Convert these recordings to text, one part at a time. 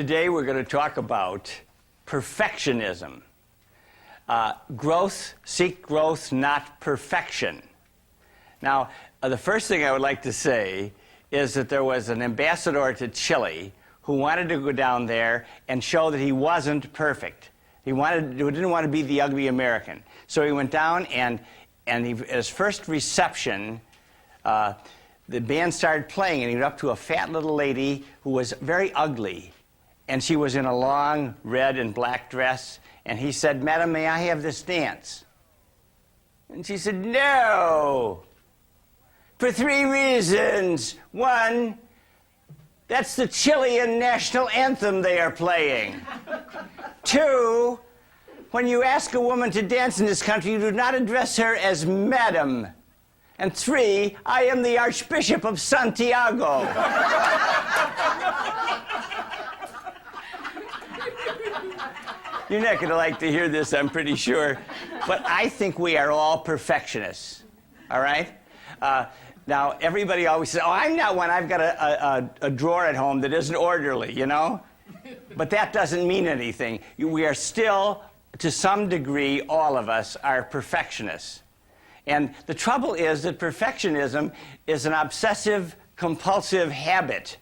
Today we're going to talk about perfectionism. Seek growth, not perfection. Now, the first thing I would like to say is that there was an ambassador to Chile who wanted to go down there and show that he wasn't perfect. He didn't want to be the ugly American. So he went down and at his first reception, the band started playing, and he went up to a fat little lady who was very ugly. And she was in a long red and black dress. And he said, "Madam, may I have this dance?" And she said, "No, for 3 reasons. 1, that's the Chilean national anthem they are playing. 2, when you ask a woman to dance in this country, you do not address her as Madam. And 3, I am the Archbishop of Santiago." You're not going to like to hear this, I'm pretty sure. But I think we are all perfectionists, all right? Now, everybody always says, "Oh, I'm not one. I've got a drawer at home that isn't orderly," you know? But that doesn't mean anything. We are still, to some degree, all of us are perfectionists. And the trouble is that perfectionism is an obsessive, compulsive habit.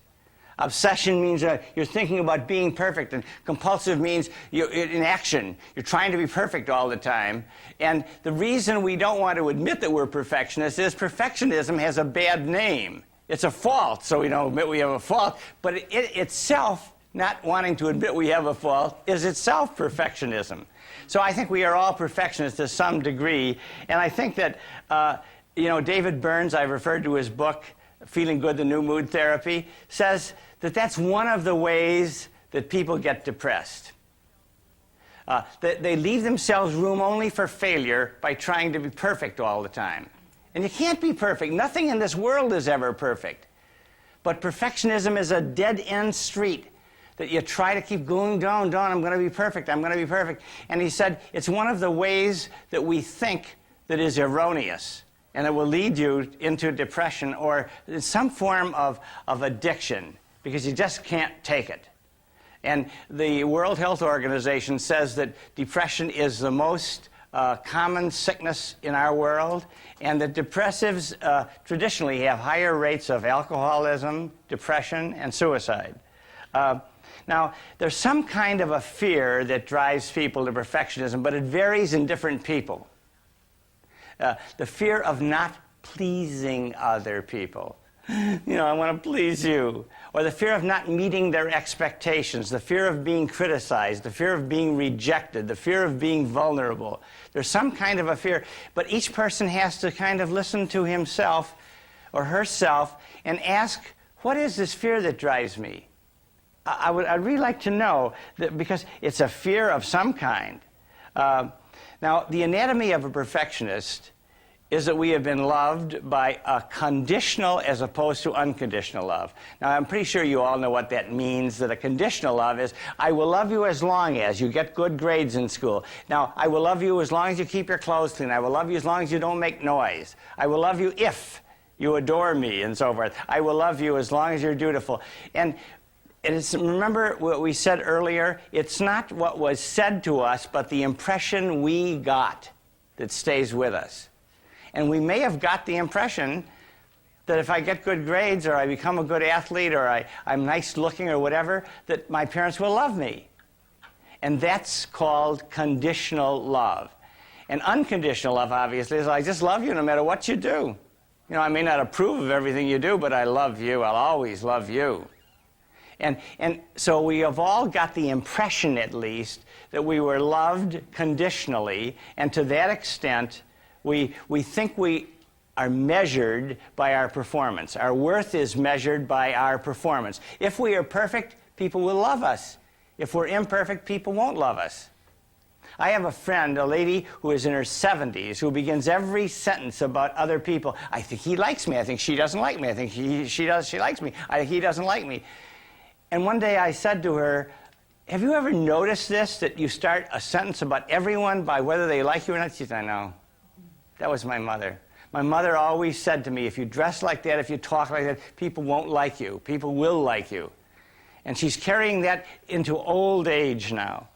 Obsession means you're thinking about being perfect, and compulsive means you're in action. You're trying to be perfect all the time. And the reason we don't want to admit that we're perfectionists is perfectionism has a bad name. It's a fault, so we don't admit we have a fault. But it itself, not wanting to admit we have a fault, is itself perfectionism. So I think we are all perfectionists to some degree. And I think that, David Burns, I've referred to his book, Feeling Good, the New Mood Therapy, says that that's one of the ways that people get depressed. They leave themselves room only for failure by trying to be perfect all the time. And you can't be perfect. Nothing in this world is ever perfect. But perfectionism is a dead-end street that you try to keep going down, I'm going to be perfect, I'm going to be perfect. And he said it's one of the ways that we think that is erroneous. And it will lead you into depression or some form of addiction because you just can't take it. And the World Health Organization says that depression is the most common sickness in our world, and that depressives traditionally have higher rates of alcoholism, depression, and suicide. Now, there's some kind of a fear that drives people to perfectionism, but it varies in different people. The fear of not pleasing other people. I want to please you. Or the fear of not meeting their expectations, the fear of being criticized, the fear of being rejected, the fear of being vulnerable. There's some kind of a fear, but each person has to kind of listen to himself or herself and ask, what is this fear that drives me? I'd really like to know, that because it's a fear of some kind. Now, the anatomy of a perfectionist is that we have been loved by a conditional as opposed to unconditional love. Now, I'm pretty sure you all know what that means, that a conditional love is, I will love you as long as you get good grades in school. Now, I will love you as long as you keep your clothes clean. I will love you as long as you don't make noise. I will love you if you adore me, and so forth. I will love you as long as you're dutiful. And remember what we said earlier? It's not what was said to us, but the impression we got that stays with us. And we may have got the impression that if I get good grades, or I become a good athlete, or I'm nice looking, or whatever, that my parents will love me. And that's called conditional love. And unconditional love, obviously, is I just love you no matter what you do. I may not approve of everything you do, but I love you. I'll always love you. And so we have all got the impression, at least, that we were loved conditionally, and to that extent, we think we are measured by our performance. Our worth is measured by our performance. If we are perfect, people will love us. If we're imperfect, people won't love us. I have a friend, a lady who is in her 70s, who begins every sentence about other people. I think he likes me. I think she doesn't like me. I think she likes me. I think he doesn't like me. And one day I said to her, have you ever noticed this, that you start a sentence about everyone by whether they like you or not? She said, I know. That was my mother. My mother always said to me, if you dress like that, if you talk like that, people won't like you. People will like you. And she's carrying that into old age now.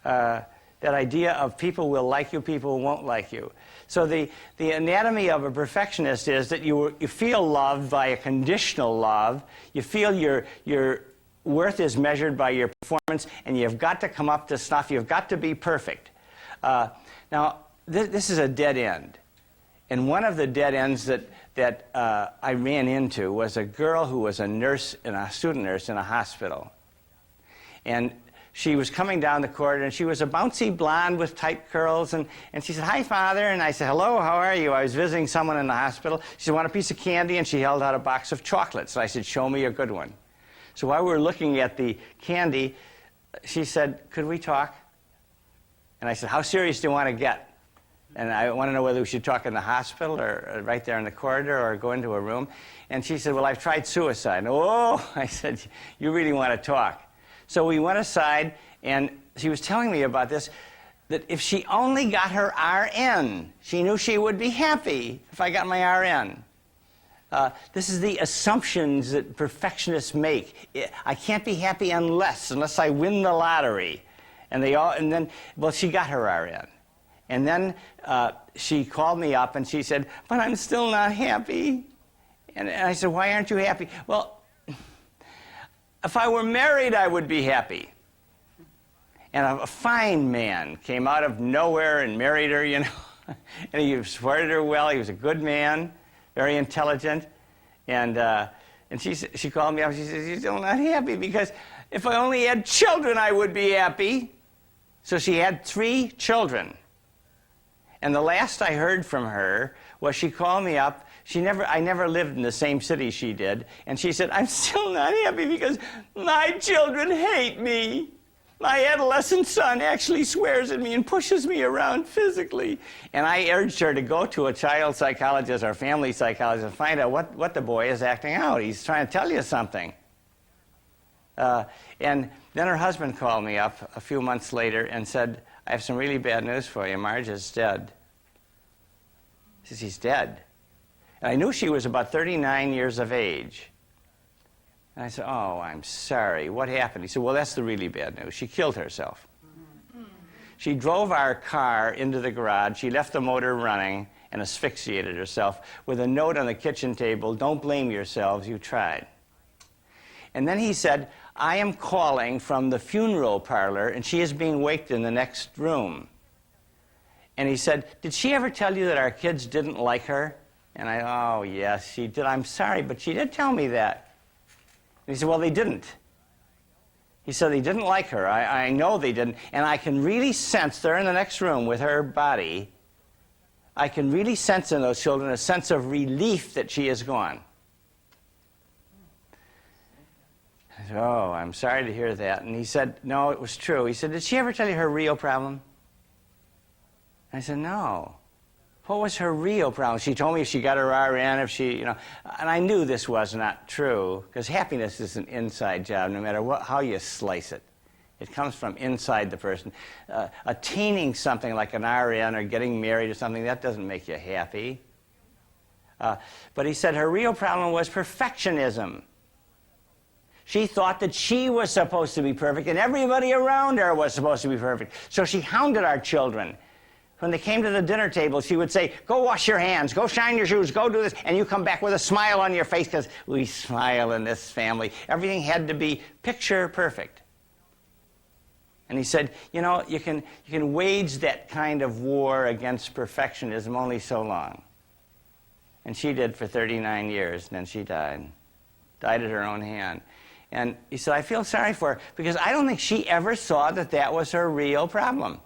That idea of people will like you, people won't like you. So the anatomy of a perfectionist is that you feel loved by a conditional love. You feel your worth is measured by your performance, and you've got to come up to snuff. You've got to be perfect. Now, this is a dead end. And one of the dead ends that I ran into was a girl who was a nurse, a student nurse in a hospital. And she was coming down the corridor, and she was a bouncy blonde with tight curls, and she said, "Hi, Father." And I said, "Hello, how are you?" I was visiting someone in the hospital. She said, "Want a piece of candy?" And she held out a box of chocolates. And I said, "Show me a good one." So while we were looking at the candy, she said, "Could we talk?" And I said, "How serious do you want to get?" And I want to know whether we should talk in the hospital or right there in the corridor or go into a room. And she said, "Well, I've tried suicide." "Oh," I said, "you really want to talk." So we went aside, and she was telling me about this, that if she only got her RN, she knew she would be happy if I got my RN. This is the assumptions that perfectionists make. I can't be happy unless I win the lottery. And then she got her RN. And then she called me up and she said, "But I'm still not happy." And I said, "Why aren't you happy?" "Well, if I were married, I would be happy." And a fine man came out of nowhere and married her, you know. And he supported her well. He was a good man, very intelligent. And she called me up and she said, "You're still not happy because if I only had children, I would be happy." So she had 3 children. And the last I heard from her was she called me up. I never lived in the same city she did. And she said, "I'm still not happy because my children hate me. My adolescent son actually swears at me and pushes me around physically." And I urged her to go to a child psychologist or family psychologist and find out what the boy is acting out. He's trying to tell you something. And then her husband called me up a few months later and said, "I have some really bad news for you. Marge is dead." He says, "He's dead." And I knew she was about 39 years of age. And I said, "Oh, I'm sorry. What happened?" He said, "Well, that's the really bad news. She killed herself. She drove our car into the garage. She left the motor running and asphyxiated herself with a note on the kitchen table, 'Don't blame yourselves. You tried.'" And then he said, "I am calling from the funeral parlor, and she is being waked in the next room." And he said, "Did she ever tell you that our kids didn't like her?" And "Oh, yes, she did. I'm sorry, but she did tell me that." And he said, "Well, they didn't." He said, "They didn't like her. I know they didn't. And I can really sense, they're in the next room with her body, I can really sense in those children a sense of relief that she is gone." I said, "Oh, I'm sorry to hear that." And he said, "No, it was true." He said, "Did she ever tell you her real problem?" I said, "No." "What was her real problem?" She told me if she got her RN, if she, and I knew this was not true, because happiness is an inside job, no matter how you slice it. It comes from inside the person. Attaining something like an RN or getting married or something, that doesn't make you happy. But he said her real problem was perfectionism. She thought that she was supposed to be perfect, and everybody around her was supposed to be perfect. So she hounded our children. When they came to the dinner table, she would say, "Go wash your hands, go shine your shoes, go do this," and you come back with a smile on your face, because we smile in this family. Everything had to be picture perfect. And he said, you can wage that kind of war against perfectionism only so long. And she did for 39 years, and then she died at her own hand. And he said, "I feel sorry for her, because I don't think she ever saw that that was her real problem.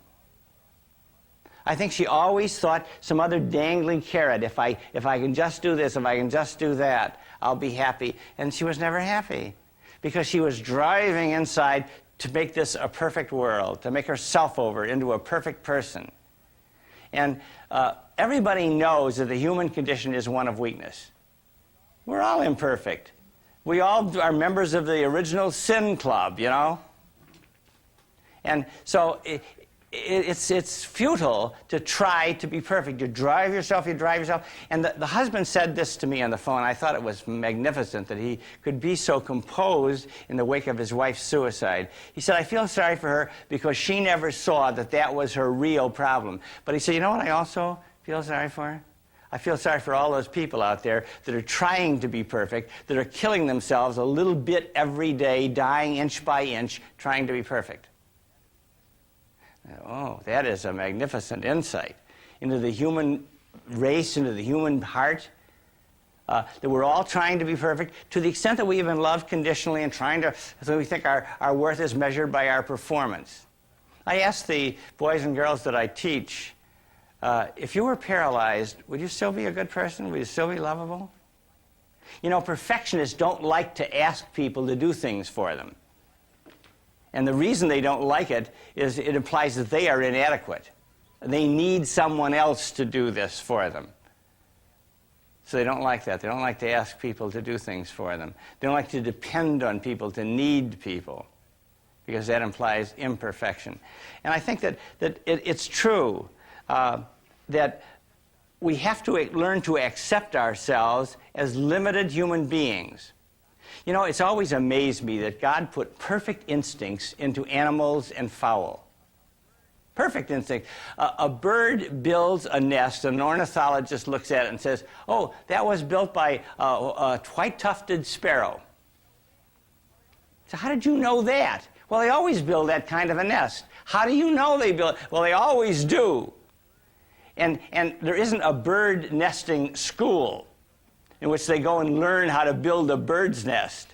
I think she always thought some other dangling carrot, if I can just do this, if I can just do that, I'll be happy." And she was never happy, because she was driving inside to make this a perfect world, to make herself over into a perfect person. And everybody knows that the human condition is one of weakness. We're all imperfect. We all are members of the original sin club, And so it's futile to try to be perfect. You drive yourself. And the husband said this to me on the phone. I thought it was magnificent that he could be so composed in the wake of his wife's suicide. He said, I feel sorry for her because she never saw that that was her real problem. But he said, you know what I also feel sorry for? I feel sorry for all those people out there that are trying to be perfect, that are killing themselves a little bit every day, dying inch by inch, trying to be perfect. Oh, that is a magnificent insight into the human race, into the human heart, that we're all trying to be perfect to the extent that we even love conditionally and trying to, so we think our worth is measured by our performance. I ask the boys and girls that I teach, if you were paralyzed, would you still be a good person? Would you still be lovable? You know, perfectionists don't like to ask people to do things for them. And the reason they don't like it is it implies that they are inadequate. They need someone else to do this for them. So they don't like that. They don't like to ask people to do things for them. They don't like to depend on people, to need people, because that implies imperfection. And I think that it's true that we have to learn to accept ourselves as limited human beings. You know, it's always amazed me that God put perfect instincts into animals and fowl. Perfect instinct. A bird builds a nest, and an ornithologist looks at it and says, oh, that was built by a white-tufted sparrow. So how did you know that? Well, they always build that kind of a nest. How do you know they build it? Well, they always do. And there isn't a bird nesting school in which they go and learn how to build a bird's nest.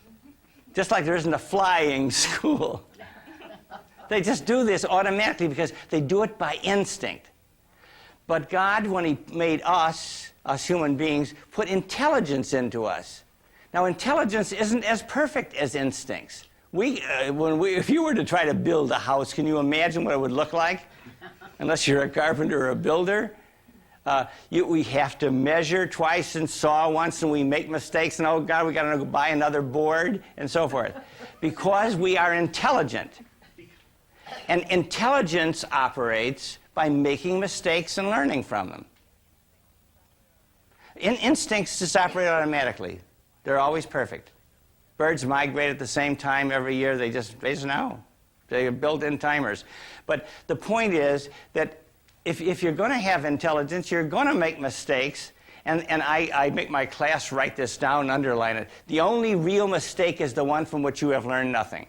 Just like there isn't a flying school. They just do this automatically because they do it by instinct. But God, when he made us human beings, put intelligence into us. Now, intelligence isn't as perfect as instincts. If you were to try to build a house, can you imagine what it would look like? Unless you're a carpenter or a builder. We have to measure twice and saw once, and we make mistakes, and oh God, we got to go buy another board, and so forth. Because we are intelligent. And intelligence operates by making mistakes and learning from them. Instincts just operate automatically. They're always perfect. Birds migrate at the same time every year. They just know. They are built-in timers. But the point is that if you're going to have intelligence, you're going to make mistakes. And I make my class write this down and underline it. The only real mistake is the one from which you have learned nothing.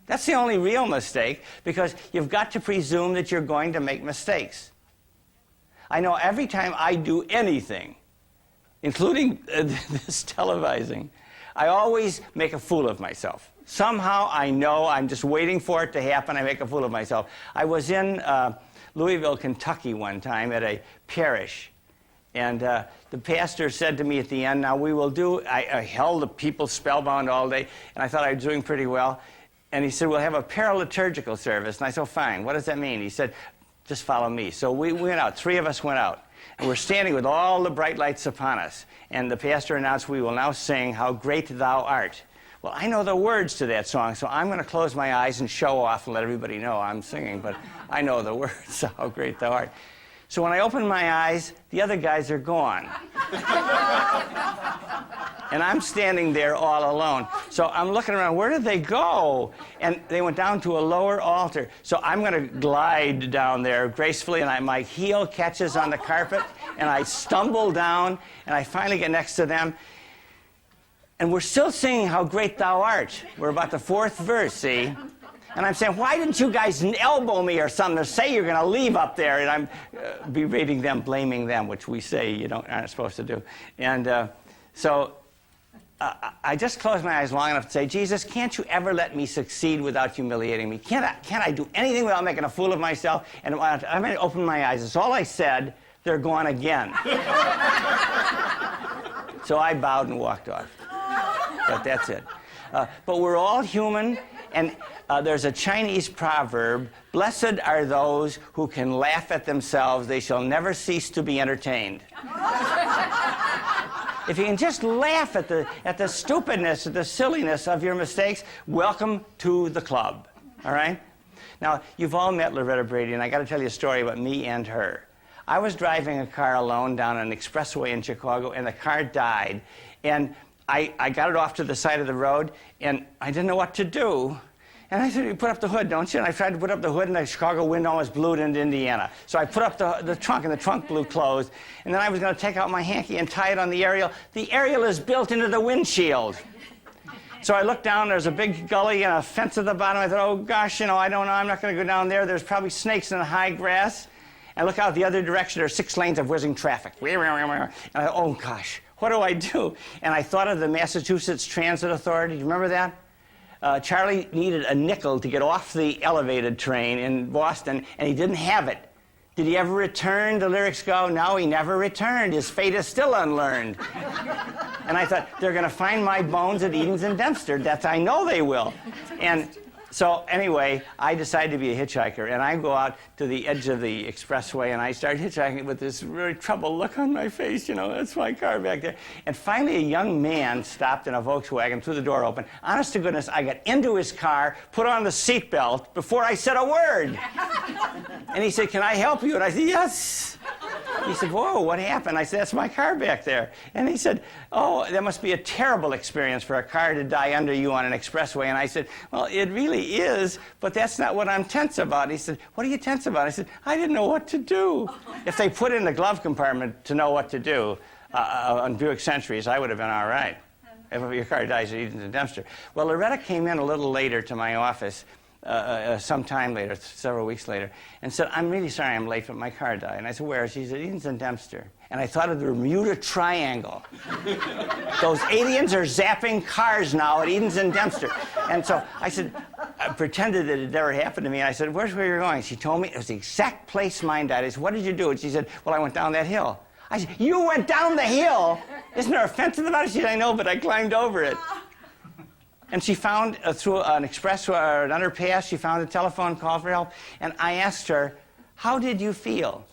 That's the only real mistake, because you've got to presume that you're going to make mistakes. I know every time I do anything, including this televising, I always make a fool of myself. Somehow I know, I'm just waiting for it to happen, I make a fool of myself. I was in Louisville, Kentucky one time at a parish, and the pastor said to me at the end, now we will do, I held the people spellbound all day, and I thought I was doing pretty well. And he said, we'll have a paraliturgical service. And I said, oh, fine, what does that mean? He said, just follow me. So we went out, 3 of us went out. And we're standing with all the bright lights upon us. And the pastor announced, we will now sing, How Great Thou Art. Well, I know the words to that song, so I'm going to close my eyes and show off and let everybody know I'm singing. But I know the words, How Great Thou Art. So when I open my eyes, the other guys are gone. And I'm standing there all alone. So I'm looking around, where did they go? And they went down to a lower altar. So I'm going to glide down there gracefully, and my heel catches on the carpet, and I stumble down, and I finally get next to them. And we're still singing How Great Thou Art. We're about the 4th verse, see? And I'm saying, why didn't you guys elbow me or something, or say you're going to leave up there? And I'm berating them, blaming them, which we say aren't supposed to do. And so I just closed my eyes long enough to say, Jesus, can't you ever let me succeed without humiliating me? Can't I do anything without making a fool of myself? And I'm going to open my eyes. That's all I said. They're gone again. So I bowed and walked off. But that's it. But we're all human. And there's a Chinese proverb, blessed are those who can laugh at themselves. They shall never cease to be entertained. If you can just laugh at the stupidness, at the silliness of your mistakes, welcome to the club, all right? Now, you've all met Loretta Brady, and I got to tell you a story about me and her. I was driving a car alone down an expressway in Chicago, and the car died. And I got it off to the side of the road, and I didn't know what to do. And I said, you put up the hood, don't you? And I tried to put up the hood, and the Chicago wind almost blew it into Indiana. So I put up the trunk, and the trunk blew closed. And then I was going to take out my hanky and tie it on the aerial. The aerial is built into the windshield. So I looked down, there's a big gully and a fence at the bottom. I thought, oh gosh, I don't know, I'm not going to go down there. There's probably snakes in the high grass. And look out the other direction, there's 6 lanes of whizzing traffic. And I thought, oh gosh, what do I do? And I thought of the Massachusetts Transit Authority. Do you remember that? Charlie needed a nickel to get off the elevated train in Boston, and he didn't have it. Did he ever return? The lyrics go, no, he never returned. His fate is still unlearned. And I thought, they're going to find my bones at Edens and Dempster. That's, I know they will. And so anyway, I decided to be a hitchhiker, and I go out to the edge of the expressway, and I start hitchhiking with this really troubled look on my face, that's my car back there. And finally, a young man stopped in a Volkswagen, threw the door open. Honest to goodness, I got into his car, put on the seatbelt before I said a word. And he said, can I help you? And I said, yes. He said, whoa, what happened? I said, that's my car back there. And he said, oh, that must be a terrible experience for a car to die under you on an expressway. And I said, well, it really is, but that's not what I'm tense about. He said, what are you tense about? I said, I didn't know what to do. If they put in the glove compartment to know what to do on Buick Centuries, I would have been all right. If your car dies at Edens and Dempster. Well, Loretta came in a little later to my office, some time later, several weeks later, and said, I'm really sorry I'm late, but my car died. And I said, where? She said, Edens and Dempster. And I thought of the Bermuda Triangle. Those aliens are zapping cars now at Edens and Dempster. And so I said, I pretended that it never happened to me. And I said, where's where you're going? She told me it was the exact place mine died. I said, what did you do? And she said, well, I went down that hill. I said, you went down the hill? Isn't there a fence in the bottom? She said, I know, but I climbed over it. And she found, through an expressway or an underpass, she found a telephone call for help. And I asked her, how did you feel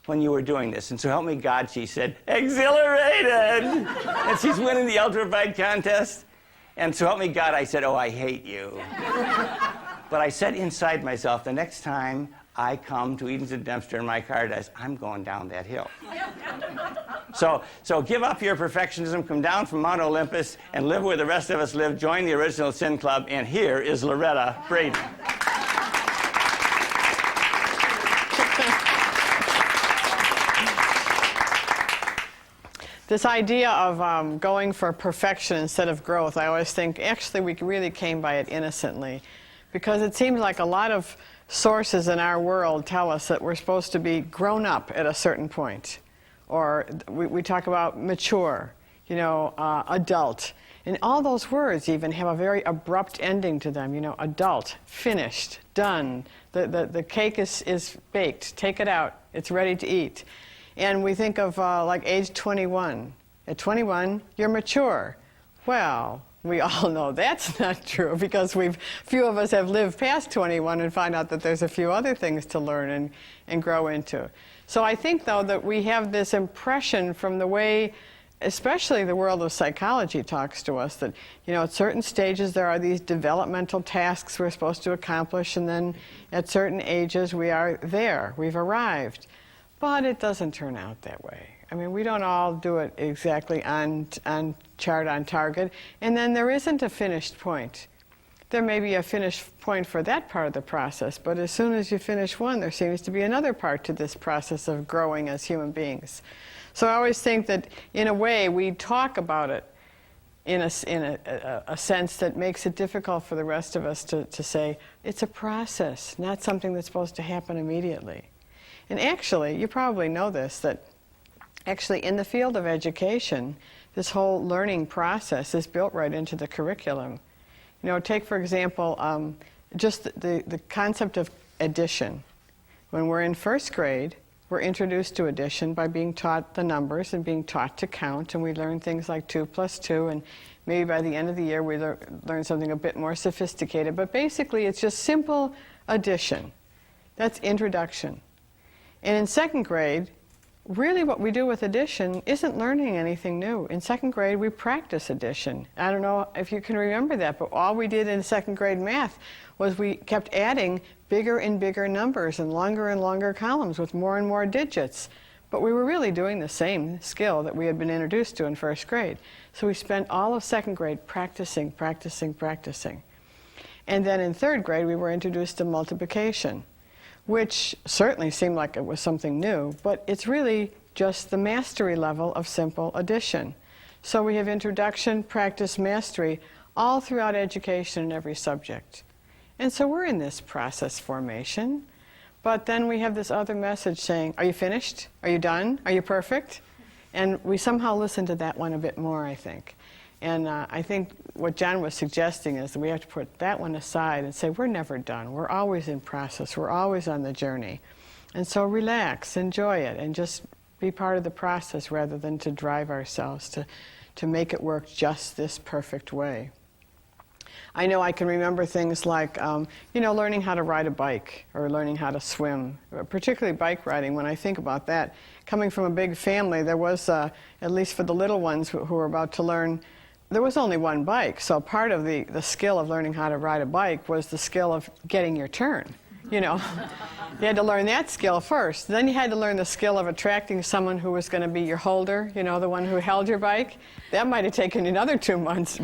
when you were doing this? And so help me God, she said, exhilarated. And she's winning the ultrabike contest. And so help me God, I said, oh, I hate you. But I said inside myself, the next time I come to Edens and Dempster and my car dies, I'm going down that hill. So give up your perfectionism, come down from Mount Olympus, and live where the rest of us live. Join the Original Sin Club, and here is Loretta Brady. This idea of going for perfection instead of growth, I always think, actually, we really came by it innocently. Because it seems like a lot of sources in our world tell us that we're supposed to be grown up at a certain point. Or we talk about mature, adult. And all those words even have a very abrupt ending to them. Adult, finished, done. The cake is baked. Take it out. It's ready to eat. And we think of like age 21. At 21, you're mature. Well, we all know that's not true because few of us have lived past 21 and find out that there's a few other things to learn and grow into. So I think, though, that we have this impression from the way, especially the world of psychology talks to us, that, at certain stages there are these developmental tasks we're supposed to accomplish, and then at certain ages we are there, we've arrived. But it doesn't turn out that way. I mean, we don't all do it exactly on chart, on target, and then there isn't a finished point. There may be a finished point for that part of the process, but as soon as you finish one, there seems to be another part to this process of growing as human beings. So I always think that, in a way, we talk about it in a sense that makes it difficult for the rest of us to say, it's a process, not something that's supposed to happen immediately. And actually, you probably know this, that actually in the field of education, this whole learning process is built right into the curriculum. Take, for example, just the concept of addition. When we're in first grade, we're introduced to addition by being taught the numbers and being taught to count, and we learn things like 2 plus 2, and maybe by the end of the year we learn something a bit more sophisticated. But basically, it's just simple addition. That's introduction. And in second grade, really what we do with addition isn't learning anything new. In second grade, we practice addition. I don't know if you can remember that, but all we did in second grade math was we kept adding bigger and bigger numbers and longer columns with more and more digits. But we were really doing the same skill that we had been introduced to in first grade. So we spent all of second grade practicing. And then in third grade, we were introduced to multiplication, which certainly seemed like it was something new, but it's really just the mastery level of simple addition. So we have introduction, practice, mastery, all throughout education in every subject. And so we're in this process formation, but then we have this other message saying, are you finished? Are you done? Are you perfect? And we somehow listen to that one a bit more, I think. And I think what John was suggesting is that we have to put that one aside and say, we're never done. We're always in process. We're always on the journey. And so relax, enjoy it, and just be part of the process rather than to drive ourselves to make it work just this perfect way. I know I can remember things like, learning how to ride a bike or learning how to swim, particularly bike riding. When I think about that, coming from a big family, there was, at least for the little ones who were about to learn, there was only one bike. So part of the skill of learning how to ride a bike was the skill of getting your turn. You had to learn that skill first. Then you had to learn the skill of attracting someone who was going to be your holder, the one who held your bike. That might have taken you another 2 months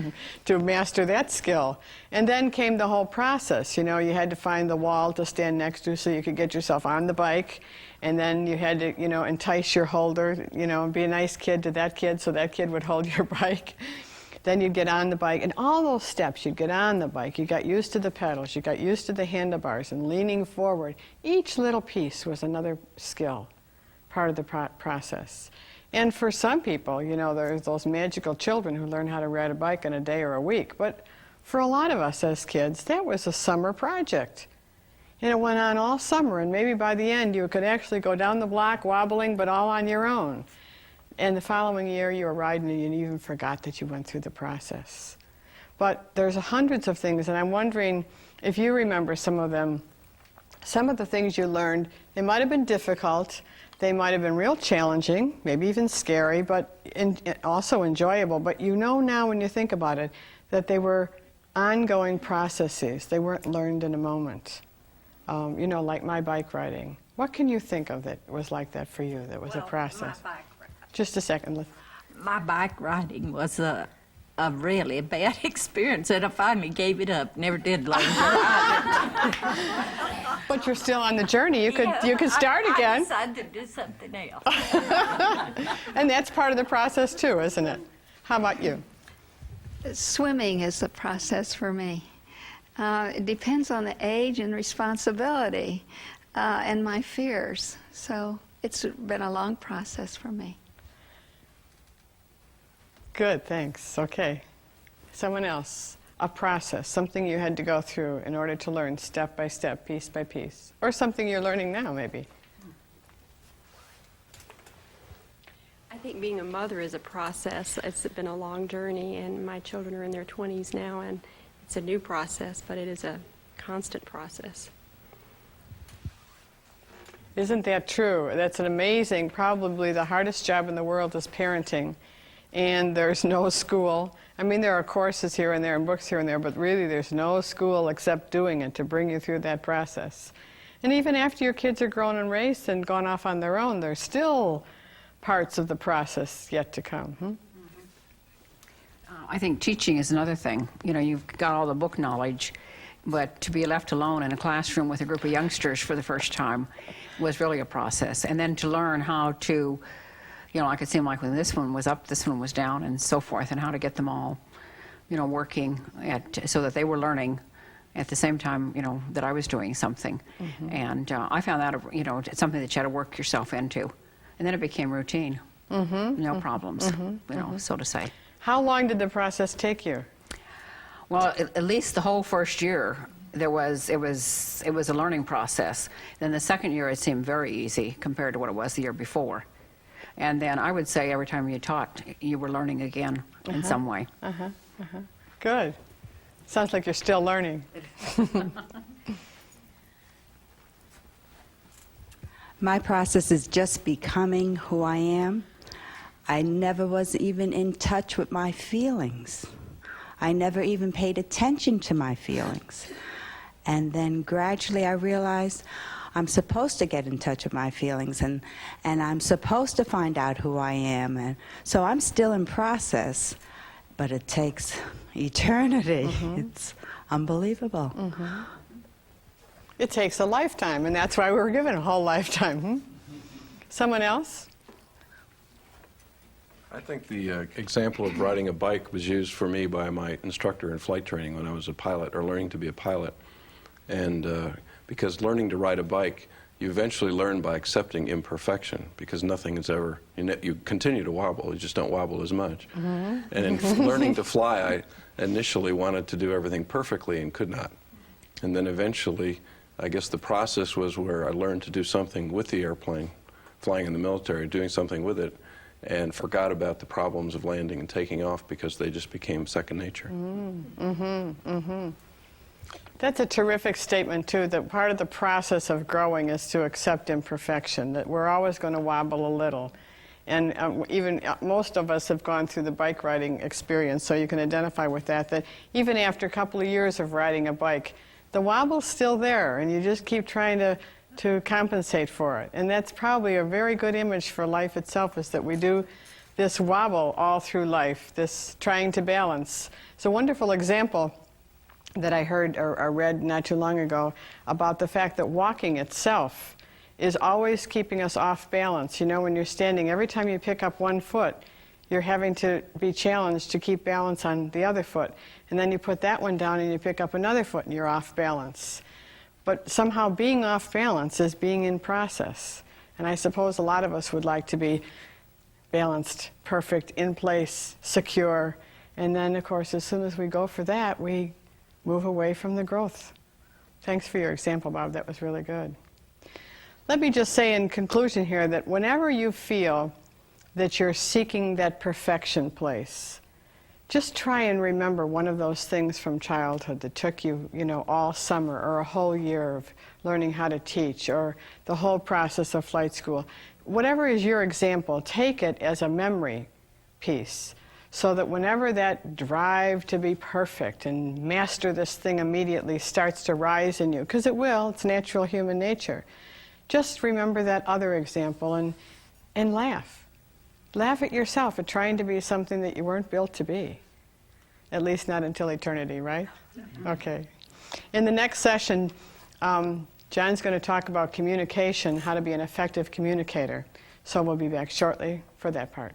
to master that skill. And then came the whole process. You had to find the wall to stand next to so you could get yourself on the bike. And then you had to, entice your holder, and be a nice kid to that kid so that kid would hold your bike. Then you'd get on the bike, and all those steps, you'd get on the bike, you got used to the pedals, you got used to the handlebars and leaning forward. Each little piece was another skill, part of the process. And for some people, there's those magical children who learn how to ride a bike in a day or a week. But for a lot of us as kids, that was a summer project. And it went on all summer, and maybe by the end you could actually go down the block wobbling, but all on your own. And the following year you were riding and you even forgot that you went through the process. But there's hundreds of things, and I'm wondering if you remember some of them. Some of the things you learned, they might have been difficult, they might have been real challenging, maybe even scary, but also enjoyable. But now when you think about it, that they were ongoing processes. They weren't learned in a moment. Like my bike riding. What can you think of that was like that for you, that was a process? Just a second. My bike riding was a really bad experience, and I finally gave it up. Never did learn to ride. But you're still on the journey. You could start again. I decided to do something else. And that's part of the process too, isn't it? How about you? Swimming is a process for me. It depends on the age and responsibility and my fears. So it's been a long process for me. Good, thanks. Okay. Someone else. A process, something you had to go through in order to learn step by step, piece by piece. Or something you're learning now, maybe. I think being a mother is a process. It's been a long journey, and my children are in their 20s now, and it's a new process, but it is a constant process. Isn't that true? That's an amazing, probably the hardest job in the world is parenting. And there's no school. I mean, there are courses here and there and books here and there, but really there's no school except doing it to bring you through that process. And even after your kids are grown and raised and gone off on their own, there's still parts of the process yet to come. I think teaching is another thing. You've got all the book knowledge, but to be left alone in a classroom with a group of youngsters for the first time was really a process. And then to learn how to, like it seemed like when this one was up, this one was down, and so forth, and how to get them all, working so that they were learning at the same time, that I was doing something. Mm-hmm. And I found that, it's something that you had to work yourself into. And then it became routine. Mm-hmm. No problems, so to say. How long did the process take you? Well, at least the whole first year, it was a learning process. Then the second year, it seemed very easy compared to what it was the year before. And then I would say every time you taught, you were learning again in some way. Good. Sounds like you're still learning. My process is just becoming who I am. I never was even in touch with my feelings. I never even paid attention to my feelings. And then gradually I realized I'm supposed to get in touch with my feelings, and I'm supposed to find out who I am. And so I'm still in process, but it takes eternity. It's unbelievable. It takes a lifetime, and that's why we were given a whole lifetime. Someone else? I think the example of riding a bike was used for me by my instructor in flight training when I was a pilot, or learning to be a pilot. And because learning to ride a bike, you eventually learn by accepting imperfection, because nothing is ever, you continue to wobble, you just don't wobble as much. And in learning to fly, I initially wanted to do everything perfectly and could not. And then eventually, I guess the process was where I learned to do something with the airplane, flying in the military, doing something with it, and forgot about the problems of landing and taking off because they just became second nature. That's a terrific statement, too, that part of the process of growing is to accept imperfection, that we're always going to wobble a little. And most of us have gone through the bike riding experience, so you can identify with that, that even after a couple of years of riding a bike, the wobble's still there, and you just keep trying to compensate for it. And that's probably a very good image for life itself, is that we do this wobble all through life, this trying to balance. It's a wonderful example that I heard or read not too long ago about the fact that walking itself is always keeping us off balance. You know, when you're standing, every time you pick up one foot, you're having to be challenged to keep balance on the other foot. And then you put that one down and you pick up another foot and you're off balance. But somehow being off balance is being in process. And I suppose a lot of us would like to be balanced, perfect, in place, secure. And then, of course, as soon as we go for that, we move away from the growth. Thanks for your example, Bob. That was really good. Let me just say in conclusion here that whenever you feel that you're seeking that perfection place, just try and remember one of those things from childhood that took you, all summer or a whole year of learning how to teach, or the whole process of flight school. Whatever is your example, take it as a memory piece, so that whenever that drive to be perfect and master this thing immediately starts to rise in you, because it will, it's natural human nature, just remember that other example and laugh. Laugh at yourself at trying to be something that you weren't built to be. At least not until eternity, right? Okay. In the next session, John's going to talk about communication, how to be an effective communicator. So we'll be back shortly for that part.